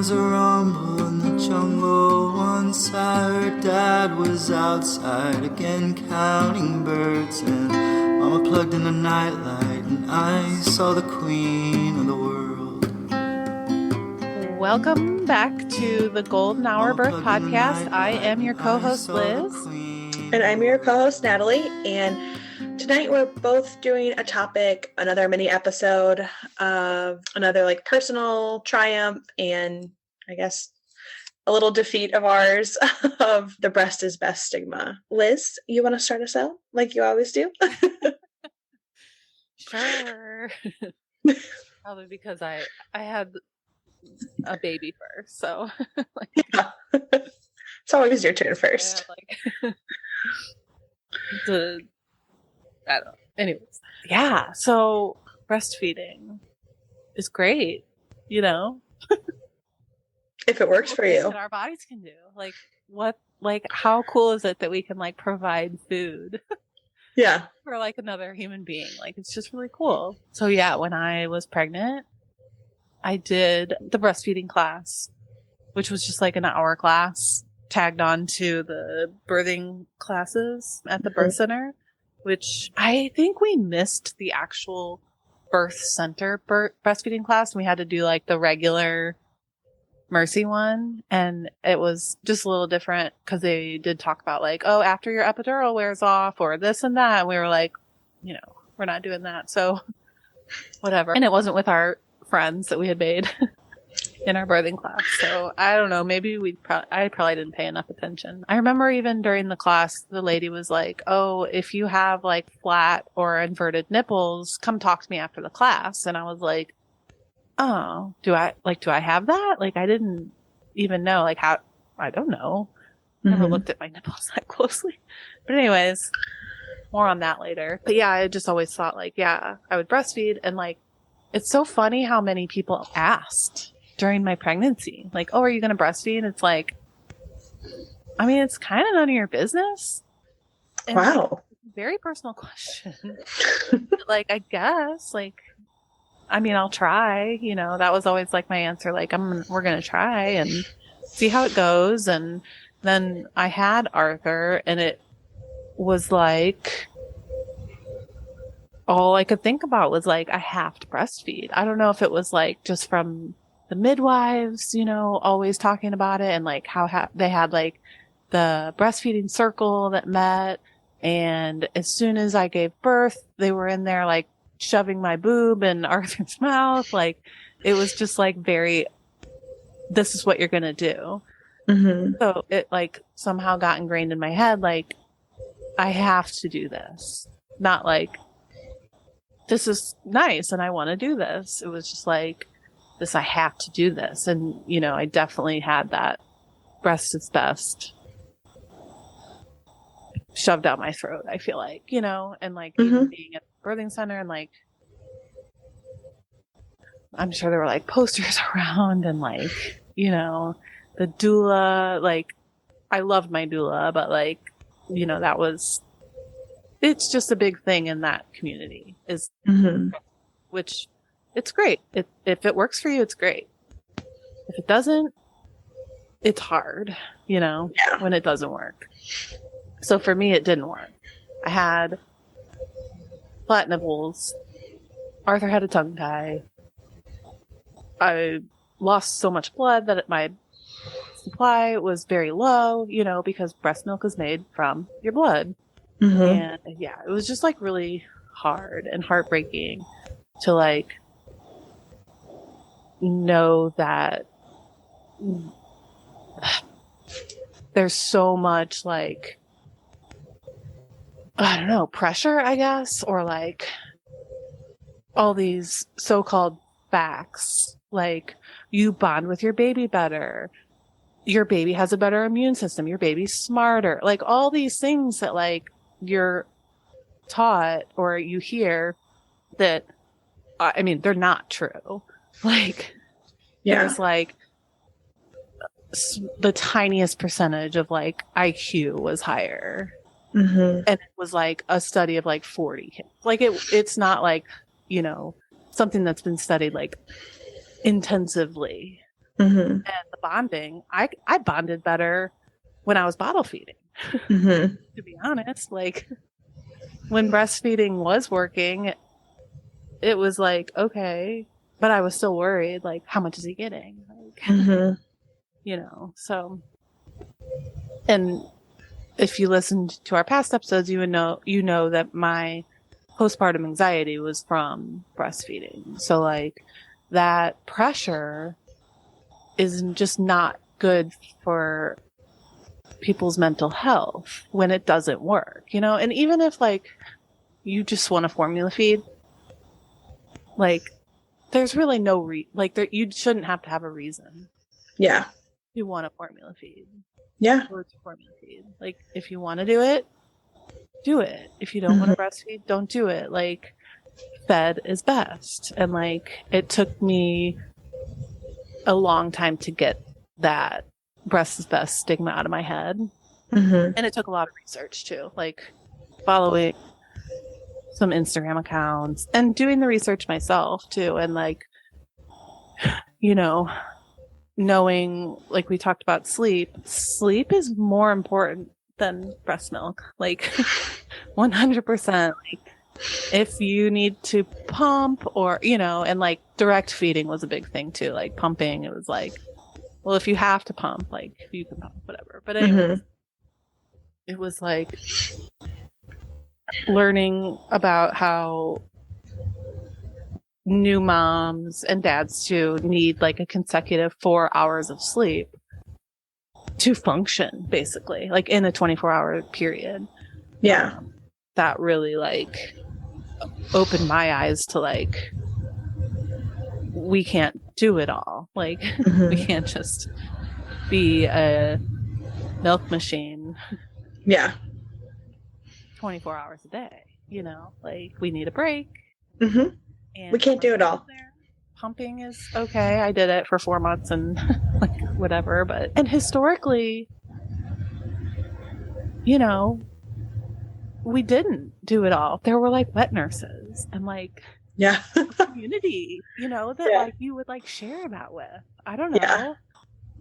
was a rumble in the jungle. Once I heard Dad was outside again counting birds, and Mama plugged in a nightlight, and I saw the queen of the world. Welcome back to the Golden Hour Birth Podcast. I am your co-host, Liz. And I'm your co-host, Natalie. And tonight we're both doing a topic, another mini episode of another like personal triumph and I guess a little defeat of ours of the breast is best stigma. Liz, you want to start us out like you always do? Sure. Probably because I had a baby first, so Yeah. It's always your turn first. I don't know. Anyways, yeah. So breastfeeding is great, you know. If it works for you. That our bodies can do. How cool is it that we can like provide food? Yeah. For like another human being. Like it's just really cool. So yeah, when I was pregnant, I did the breastfeeding class, which was just like an hour class tagged on to the birthing classes at the birth center, which I think we missed the actual birth center breastfeeding class. And we had to do like the regular Mercy one. And it was just a little different because they did talk about like, oh, after your epidural wears off or this and that. And we were like, you know, we're not doing that. So whatever. And it wasn't with our friends that we had made in our birthing class. So I don't know, maybe I probably didn't pay enough attention. I remember even during the class, the lady was like, oh, if you have like flat or inverted nipples, come talk to me after the class. And I was like, oh, do I have that? Like, I didn't even know, like how, I don't know. Never looked at my nipples that closely. But anyways, more on that later. But yeah, I just always thought like, yeah, I would breastfeed. And like, it's so funny how many people asked during my pregnancy, like, oh, are you going to breastfeed? And it's like, I mean, it's kind of none of your business. And wow. Like, very personal question. Like, I guess, like, I mean, I'll try, you know, that was always like my answer. Like, we're going to try and see how it goes. And then I had Arthur and it was like, all I could think about was like, I have to breastfeed. I don't know if it was like just from the midwives, you know, always talking about it and like how they had like the breastfeeding circle that met. And as soon as I gave birth, they were in there like shoving my boob in Arthur's mouth. Like it was just like this is what you're going to do. So it like somehow got ingrained in my head. Like I have to do this. Not like, this is nice and I want to do this. It was just like this, I have to do this. And, you know, I definitely had that breast is best shoved down my throat, I feel like, you know, and like even being at the birthing center and like, I'm sure there were like posters around and like, you know, the doula, like I loved my doula, but like, you know, it's just a big thing in that community is, which it's great. If it works for you, it's great. If it doesn't, it's hard, you know, when it doesn't work. So for me, it didn't work. I had flat nipples. Arthur had a tongue tie. I lost so much blood that my supply was very low, you know, because breast milk is made from your blood. And yeah, it was just like really hard and heartbreaking to like know that there's so much like, I don't know, pressure, I guess, or like all these so-called facts, like you bond with your baby better, your baby has a better immune system, your baby's smarter, like all these things that like you're taught or you hear that, I mean, they're not true. Like, there's like the tiniest percentage of like IQ was higher. And it was like a study of like 40 kids. Like it's not like, you know, something that's been studied like intensively. Mm-hmm. And the bonding, I bonded better when I was bottle feeding, Mm-hmm. to be honest. Like, when breastfeeding was working, it was like, okay, but I was still worried, like, how much is he getting? Like, Mm-hmm. you know, so, and if you listened to our past episodes, you know that my postpartum anxiety was from breastfeeding. So, like, that pressure is just not good for people's mental health when it doesn't work, you know? And even if, like, you just want to formula feed, like, there's really no you shouldn't have to have a reason Yeah. to want to formula feed. Yeah. Or to formula feed. Like, if you want to do it, do it. If you don't want to breastfeed, don't do it. Like, fed is best. And, like, it took me a long time to get that breast is best stigma out of my head. Mm-hmm. And it took a lot of research too, like following some Instagram accounts and doing the research myself too. And, like, you know, knowing, like we talked about, sleep is more important than breast milk. Like, 100%. Like, if you need to pump, or, you know, and, like, direct feeding was a big thing too. Like, pumping, it was like, well, if you have to pump, like, you can pump, whatever. But anyway, it was like learning about how new moms and dads too need, like, a consecutive 4 hours of sleep to function, basically, like, in a 24-hour period. Yeah. That really, like, opened my eyes to, like, we can't do it all. Like, we can't just be a milk machine Yeah. 24 hours a day, you know? Like, we need a break. Mm-hmm. And We can't do it all. Pumping is okay. I did it for 4 months and, like, whatever. But, and historically, you know, we didn't do it all. There were, like, wet nurses and, like, Yeah. community, you know, that like you would, like, share that with. I don't know. Yeah.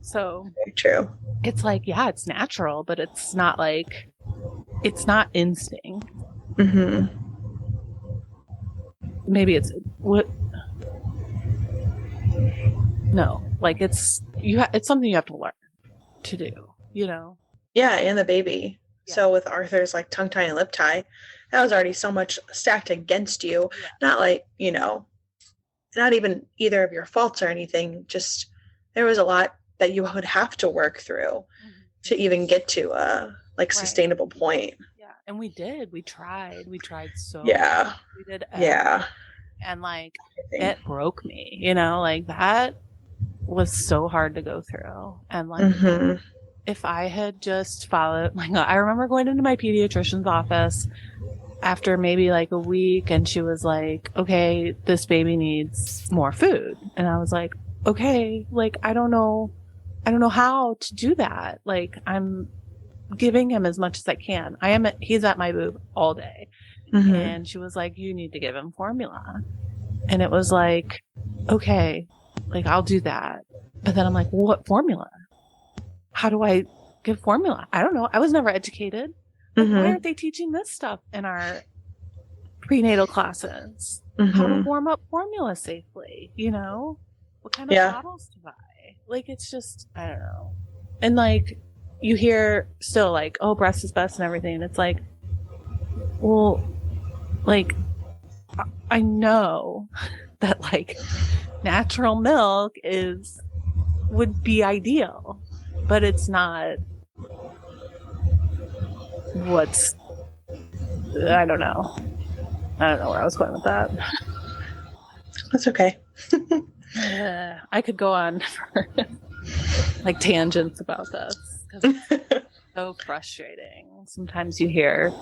So Very true. it's like, yeah, it's natural, but it's not, like, it's not instinct. Mm-hmm. Maybe it's what. No, like, it's it's something you have to learn to do, you know. Yeah, and the baby. Yeah. So with Arthur's, like, tongue tie and lip tie, that was already so much stacked against you. Yeah. Not, like, you know, not even either of your faults or anything. Just there was a lot that you would have to work through to even get to a, like, sustainable point. Yeah, and we did. We tried so. Yeah. We did. Yeah. And, like, it broke me, you know, like, that was so hard to go through. And, like, if I had just followed, like, I remember going into my pediatrician's office after maybe, like, a week, and she was like, okay, this baby needs more food. And I was like, okay, like, I don't know how to do that. Like, I'm giving him as much as I can. He's at my boob all day. And she was like, you need to give him formula. And it was like, okay, like, I'll do that. But then I'm like, what formula? How do I give formula? I don't know. I was never educated. Like, why aren't they teaching this stuff in our prenatal classes? How to warm up formula safely, you know? What kind of bottles to buy? Like, it's just, I don't know. And, like, you hear still, like, oh, breast is best and everything. And it's like, well, like, I know that, like, natural milk would be ideal, but it's not I don't know where I was going with that. That's okay. I could go on for, like, tangents about this because it's so frustrating. Sometimes you hear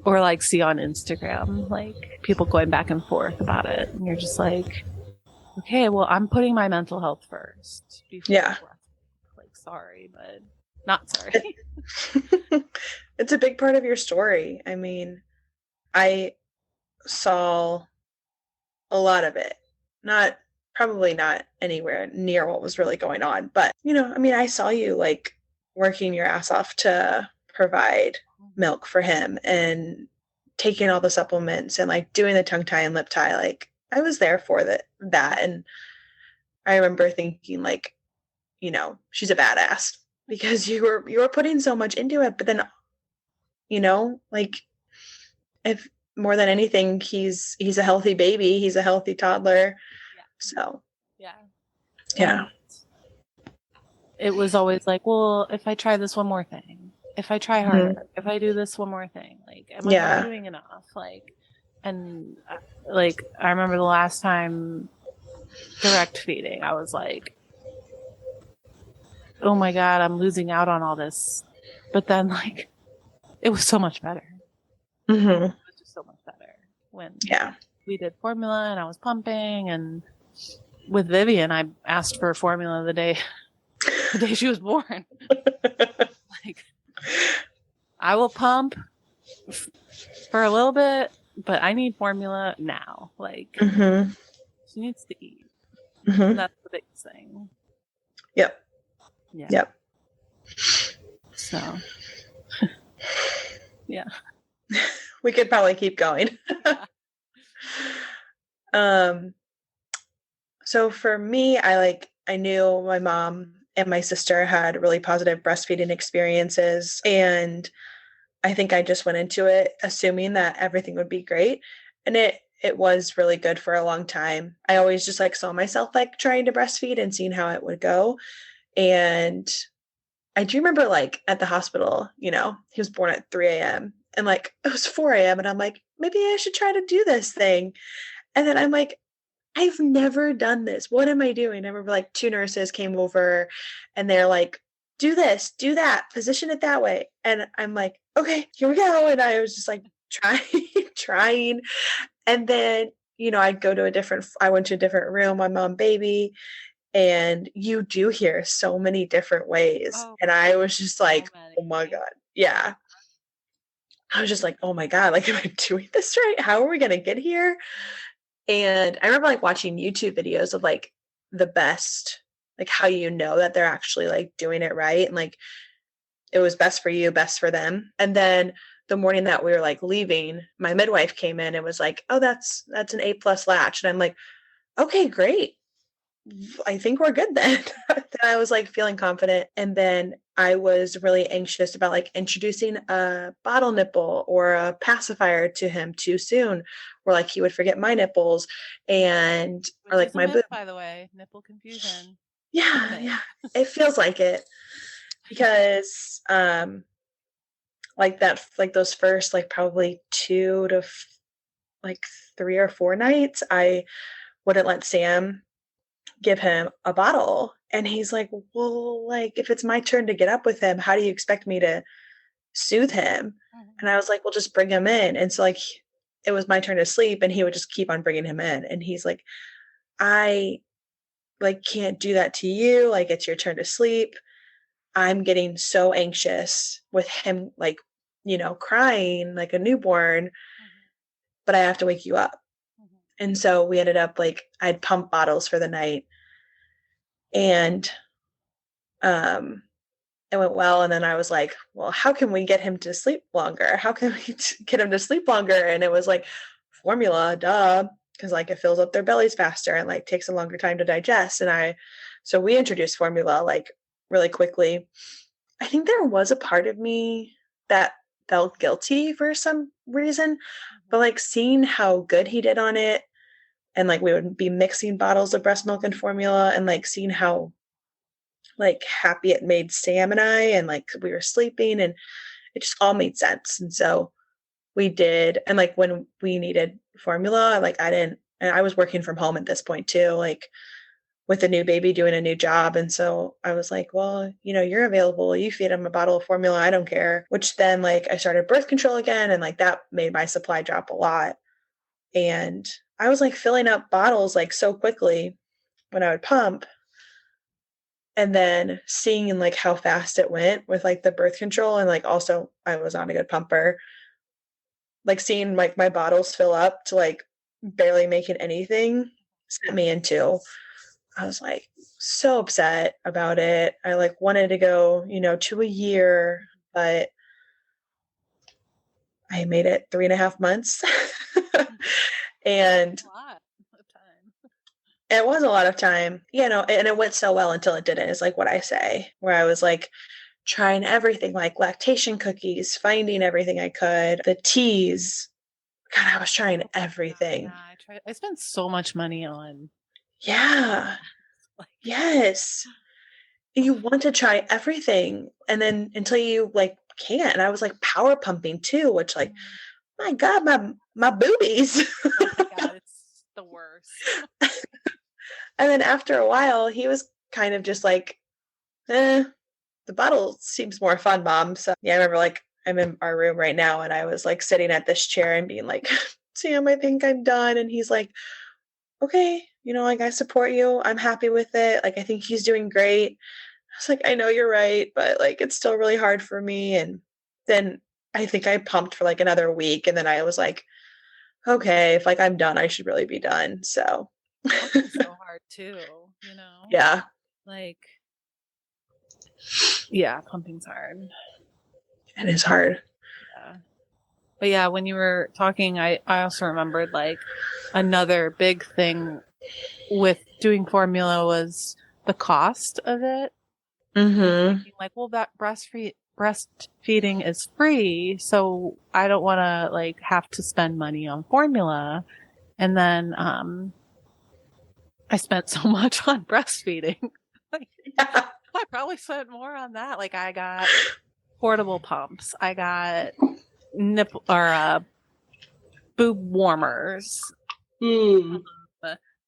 or, like, see on Instagram, like, people going back and forth about it, and you're just like, okay, well, I'm putting my mental health first. Like, sorry, but not sorry. It's a big part of your story. I mean, I saw a lot of it. Not probably not anywhere near what was really going on. But, I mean, I saw you like working your ass off to provide milk for him and taking all the supplements and like doing the tongue tie and lip tie. Like I was there for that. And I remember thinking like, she's a badass because you were putting so much into it. But then, like if more than anything, he's a healthy baby, he's a healthy toddler. Yeah. So yeah. And it was always like, well, if I try this one more thing, if I try harder, if I do this one more thing, like, am I not doing enough? Like, and like, I remember the last time direct feeding, I was like, oh my God, I'm losing out on all this. But then like, it was so much better. It was just so much better when we did formula and I was pumping. And with Vivian, I asked for formula the day she was born. Like, I will pump for a little bit, but I need formula now. Like, she needs to eat. And that's the biggest thing. Yep. Yeah. Yep. So, yeah. We could probably keep going. So for me, I knew my mom and my sister had really positive breastfeeding experiences. And I think I just went into it assuming that everything would be great. And it was really good for a long time. I always just like saw myself like trying to breastfeed and seeing how it would go. And I do remember like at the hospital, he was born at 3 a.m. and like it was 4 a.m. and I'm like, maybe I should try to do this thing. And then I'm like, I've never done this. What am I doing? I remember like 2 nurses came over and they're like, do this, do that, position it that way. And I'm like, okay, here we go. And I was just like trying. And then, I went to a different room, my mom, baby. And you do hear so many different ways. And I was just like, oh my God. Yeah. I was just like, oh my God, like, am I doing this right? How are we going to get here? And I remember like watching YouTube videos of like the best, like how that they're actually like doing it right. And like, it was best for you, best for them. And then the morning that we were like leaving, my midwife came in and was like, oh, that's an A+ latch. And I'm like, okay, great. I think we're good then. Then I was like feeling confident. And then I was really anxious about like introducing a bottle nipple or a pacifier to him too soon, or like he would forget my nipples or like my boob. By the way, nipple confusion. Yeah. It feels like it because like that, like those first like probably 2 to like 3 or 4 nights, I wouldn't let Sam give him a bottle. And he's like, well, like if it's my turn to get up with him, how do you expect me to soothe him? And I was like, well, just bring him in. And so like it was my turn to sleep and he would just keep on bringing him in. And he's like, I like can't do that to you. Like it's your turn to sleep. I'm getting so anxious with him, like, crying like a newborn, but I have to wake you up. And so we ended up like, I'd pump bottles for the night and, it went well. And then I was like, well, how can we get him to sleep longer? How can we get him to sleep longer? And it was like formula, duh. Cause like it fills up their bellies faster and like takes a longer time to digest. So we introduced formula like really quickly. I think there was a part of me that felt guilty for some reason, but like seeing how good he did on it and like we would be mixing bottles of breast milk and formula and like seeing how like happy it made Sam and I, and like we were sleeping and it just all made sense. And so we did. And like when we needed formula, like and I was working from home at this point too, like with a new baby doing a new job. And so I was like, well, you're available. You feed him a bottle of formula. I don't care. Which then like I started birth control again. And like that made my supply drop a lot. And I was like filling up bottles like so quickly when I would pump. And then seeing like how fast it went with like the birth control. And like also I was on a good pumper, like seeing like my bottles fill up to like barely making anything. sent me into. I was like so upset about it. I like wanted to go, to a year, but I made it 3.5 months. And A lot of time. it was a lot of time, and it went so well until it didn't, is like what I say, where I was like trying everything, like lactation cookies, finding everything I could, the teas. God, I was trying everything. Yeah, I spent so much money on. Yeah. Like, Yes. You want to try everything, and then until you like can't. And I was like power pumping too, which like, my God, my boobies. oh my God, it's the worst. And then after a while, he was kind of just like, the bottle seems more fun, Mom. So yeah, I remember like I'm in our room right now, and I was like sitting at this chair and being like, Sam, I think I'm done. And he's like, okay, like I support you. I'm happy with it. Like I think he's doing great. I was like, I know you're right, but like it's still really hard for me. And then I think I pumped for like another week, and then I was like, okay, if like I'm done, I should really be done. So It's so hard too, yeah. Like, yeah, pumping's hard. It is hard. Yeah. But yeah, when you were talking, I also remembered like another big thing with doing formula was the cost of it. Mm-hmm. Thinking like, well, that breastfeeding is free, so I don't want to like have to spend money on formula. And then I spent so much on breastfeeding. Yeah. I probably spent more on that. Like I got portable pumps. I got nipple or boob warmers.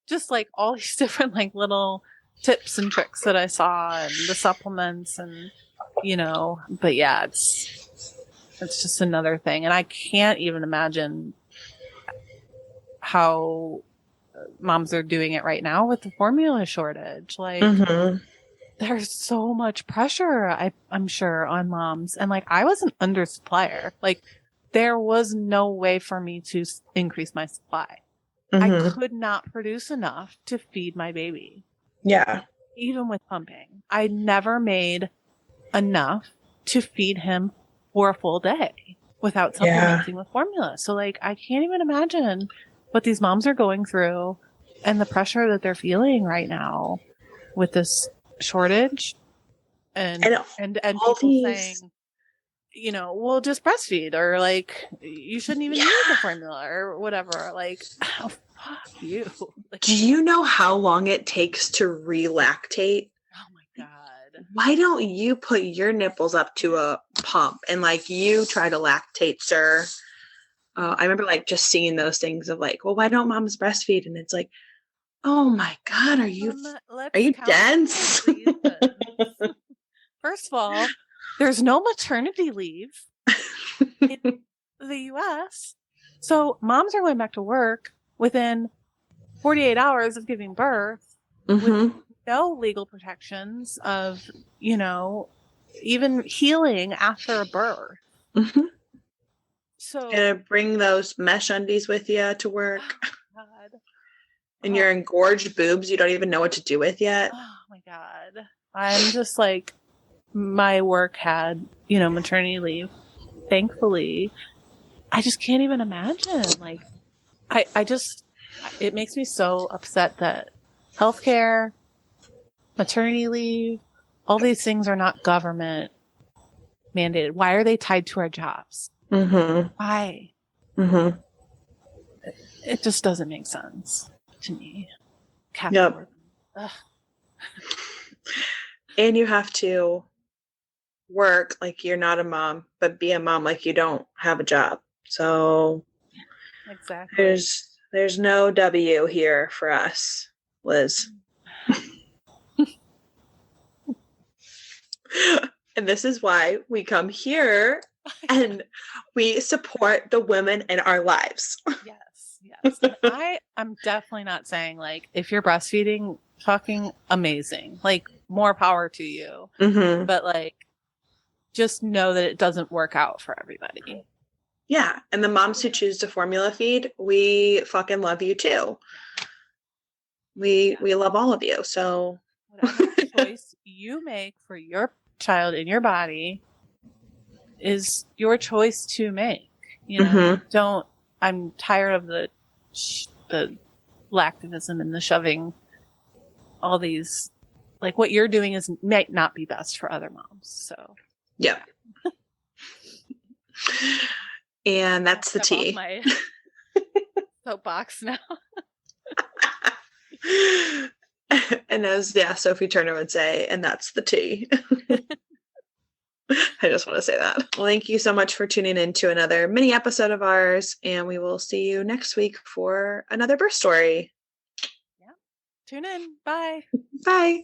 Just like all these different like little tips and tricks that I saw, and the supplements, and but yeah, it's just another thing. And I can't even imagine how moms are doing it right now with the formula shortage. Like there's so much pressure, I'm sure, on moms. And like I was an undersupplier. Like there was no way for me to increase my supply. I could not produce enough to feed my baby. Yeah. Even with pumping, I never made enough to feed him for a full day without supplementing with formula. So like, I can't even imagine what these moms are going through and the pressure that they're feeling right now with this shortage and people saying, well, just breastfeed, or like, you shouldn't even need the formula or whatever. Like, oh, fuck you. Like, do you know how long it takes to relactate? Oh my God. Why don't you put your nipples up to a pump and like you try to lactate, sir? I remember like just seeing those things of like, well, why don't moms breastfeed? And it's like, oh my God, are you dense? First of all, there's no maternity leave in the US. So moms are going back to work within 48 hours of giving birth with no legal protections of, even healing after a birth. So gonna bring those mesh undies with you to work. Oh God. And your engorged boobs you don't even know what to do with yet. Oh my God. I'm just like, my work had, maternity leave. Thankfully, I just can't even imagine. Like, it makes me so upset that healthcare, maternity leave, all these things are not government mandated. Why are they tied to our jobs? Why? It just doesn't make sense to me. Yep. And you have to work like you're not a mom, but be a mom like you don't have a job. So exactly, there's no W here for us, Liz. And this is why we come here and we support the women in our lives. Yes. I'm definitely not saying like, if you're breastfeeding, fucking amazing, like more power to you. But like, just know that it doesn't work out for everybody. Yeah. And the moms who choose to formula feed, we fucking love you too. we love all of you. So whatever choice you make for your child in your body is your choice to make. You know, I'm tired of the lactivism and the shoving all these, like what you're doing might not be best for other moms. So yeah. And that's the tea. My soapbox now. And as Sophie Turner would say, and that's the tea. I just want to say that. Well, thank you so much for tuning in to another mini episode of ours, and we will see you next week for another birth story. Yeah. Tune in. Bye. Bye.